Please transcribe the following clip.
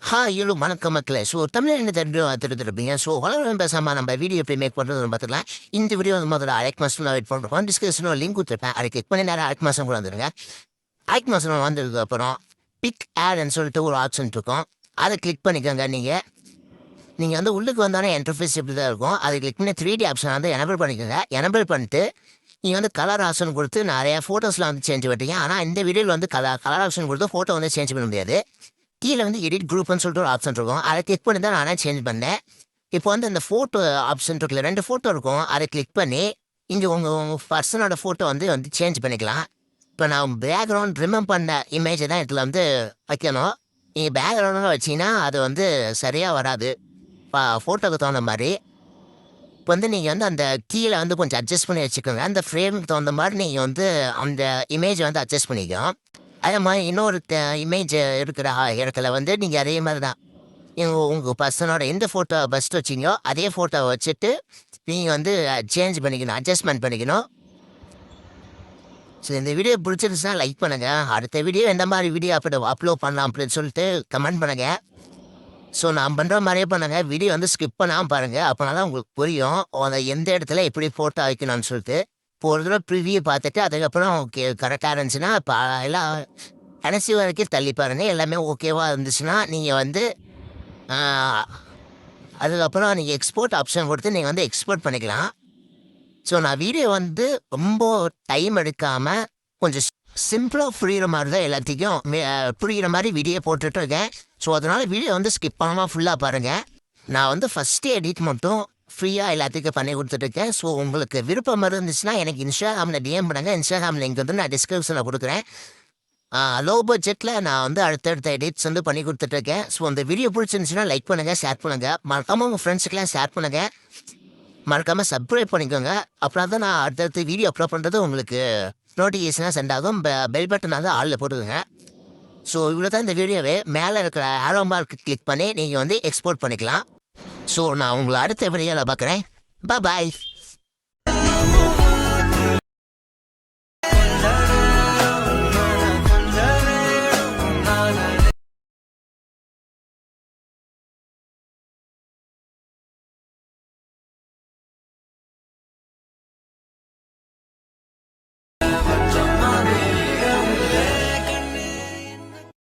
Hello வணக்கம் மக்களே. So தமிழில் என்ன தெரிஞ்சிருப்பீங்க. ஸோ வளரும் பேசாமல் நம்ம வீடியோ எப்படி மேக் பண்ணுறது பார்த்துக்கலாம். இந்த வீடியோ வந்து முதல்ல அழைக் மாதம் நான் வெயிட் பண்ணுறோம். டிஸ்கிரிப்ஷனில் லிங்க் கொடுத்துருப்பேன். அதை கிளிக் பண்ணி நேரம் அழைக் மாதம் கூட வந்துடுங்க. அழைக் மாதம் வந்ததுக்கப்புறம் பிக் ஆட்னு சொல்லிட்டு ஒரு ஆப்ஷன் இருக்கும். அதை கிளிக் பண்ணிக்கோங்க. நீங்கள் வந்து உள்ளுக்கு வந்தாலும் இன்டர்ஃபேஸ் இப்படி தான் இருக்கும். அதை கிளிக் பண்ணி 3D ஆப்ஷன் வந்து எனபிள் பண்ணிக்கோங்க. எனபிள் பண்ணிட்டு நீங்கள் வந்து கலர் ஆப்ஷன் கொடுத்து நிறையா ஃபோட்டோஸ்லாம் வந்து சேஞ்ச் பண்ணிட்டீங்க. ஆனால் இந்த வீடியோவில் வந்து கலர் ஆப்ஷன் கொடுத்து ஃபோட்டோ வந்து சேஞ்ச் பண்ண முடியாது. கீழே வந்து எடிட் குரூப்னு சொல்லிட்டு ஒரு ஆப்ஷன் இருக்கும். அதை கிளிக் பண்ணி தான் நானே சேஞ்ச் பண்ணேன். இப்போ வந்து அந்த ஃபோட்டோ ஆப்ஷன் இருக்குல்ல, 2 ஃபோட்டோ இருக்கும். அதை கிளிக் பண்ணி இங்கே உங்கள் பர்சனோட ஃபோட்டோ வந்து சேஞ்ச் பண்ணிக்கலாம். இப்போ நான் பேக்ரவுண்ட் ரிமூவ் பண்ண இமேஜை தான் இதில் வந்து வைக்கணும். நீங்கள் பேக்ரவுண்டில் வச்சிங்கன்னா அது வந்து சரியாக வராது. ஃபோட்டோக்கு தகுந்த மாதிரி இப்போ வந்து நீங்கள் வந்து அந்த கீழே வந்து கொஞ்சம் அட்ஜஸ்ட் பண்ணி வச்சுக்கோங்க. அந்த ஃப்ரேமுக்கு தகுந்த மாதிரி நீங்கள் வந்து அந்த இமேஜை வந்து அட்ஜஸ்ட் பண்ணிக்கணும். அதே மாதிரி இன்னொரு இமேஜ் இருக்கிற இடத்துல வந்து நீங்கள் அதே மாதிரி தான் உங்கள் பர்சனோட எந்த ஃபோட்டோ ஃபஸ்ட் வச்சிங்களோ அதே ஃபோட்டோவை வச்சுட்டு நீங்கள் வந்து சேஞ்ச் பண்ணிக்கணும், அட்ஜஸ்ட்மெண்ட் பண்ணிக்கணும். ஸோ இந்த வீடியோ பிடிச்சிருந்துச்சுன்னா லைக் பண்ணுங்கள். அடுத்த வீடியோ எந்த மாதிரி வீடியோ அப்லோட் பண்ணலாம் அப்படின்னு சொல்லிட்டு கமெண்ட் பண்ணுங்கள். ஸோ நான் பண்ணுற மாதிரியே பண்ணுங்கள். வீடியோ வந்து ஸ்கிப் பண்ணாமல் பாருங்கள். அப்போனா தான் உங்களுக்கு புரியும் அதை எந்த இடத்துல எப்படி ஃபோட்டோ வைக்கணும்னு சொல்லிட்டு. இப்போ ஒரு தடவை ப்ரிவியூ பார்த்துட்டு அதுக்கப்புறம் ஓகே கரெக்டாக இருந்துச்சுன்னா இப்போ எல்லாம் கடைசி வரைக்கும் தள்ளி பாருங்கள். எல்லாமே ஓகேவாக இருந்துச்சுன்னா நீங்கள் வந்து அதுக்கப்புறம் நீங்கள் எக்ஸ்போர்ட் ஆப்ஷன் கொடுத்து நீங்கள் வந்து எக்ஸ்போர்ட் பண்ணிக்கலாம். ஸோ நான் வீடியோ வந்து ரொம்ப டைம் எடுக்காமல் கொஞ்சம் சிம்பிளாக புரிகிற மாதிரி தான் எல்லாத்தையும் புரிகிற மாதிரி வீடியோ போட்டுட்டு இருக்கேன். ஸோ அதனால் வீடியோ வந்து ஸ்கிப் பண்ணாமல் ஃபுல்லாக பாருங்கள். நான் வந்து ஃபஸ்ட்டு எடிட் மட்டும் ஃப்ரீயாக எல்லாத்துக்கும் பண்ணி கொடுத்துட்ருக்கேன். ஸோ உங்களுக்கு விருப்பம் இருந்துச்சுன்னா எனக்கு இன்ஸ்டாகிராமில் டிஎம் பண்ணுங்கள். இன்ஸ்டாகிராம் லிங்க் வந்து நான் டிஸ்கிரிப்ஷனில் கொடுக்குறேன். லோ பட்ஜெட்டில் நான் வந்து அடுத்தடுத்த எடிட்ஸ் வந்து பண்ணி கொடுத்துட்ருக்கேன். ஸோ அந்த வீடியோ பிடிச்சிருந்துச்சுன்னா லைக் பண்ணுங்கள், ஷேர் பண்ணுங்கள். மறக்காமல் உங்கள் ஃப்ரெண்ட்ஸுக்கெல்லாம் ஷேர் பண்ணுங்கள். மறக்காமல் சப்ஸ்கிரைப் பண்ணிக்கோங்க. அப்புறம் தான் நான் அடுத்தடுத்து வீடியோ அப்லோட் பண்ணுறது உங்களுக்கு நோட்டிஃபிகேஷனாக சென்ட் ஆகும். பெல் பட்டன் வந்து ஆளில் போட்டுக்கோங்க. ஸோ இவ்வளோ தான் இந்த வீடியோவே. மேலே இருக்கிற ஆரோ மார்க் கிளிக் பண்ணி நீங்கள் வந்து எக்ஸ்போர்ட் பண்ணிக்கலாம். ஸோ நான் உங்களை அடுத்த வீடியோவில் பார்க்குறேன். பாய்.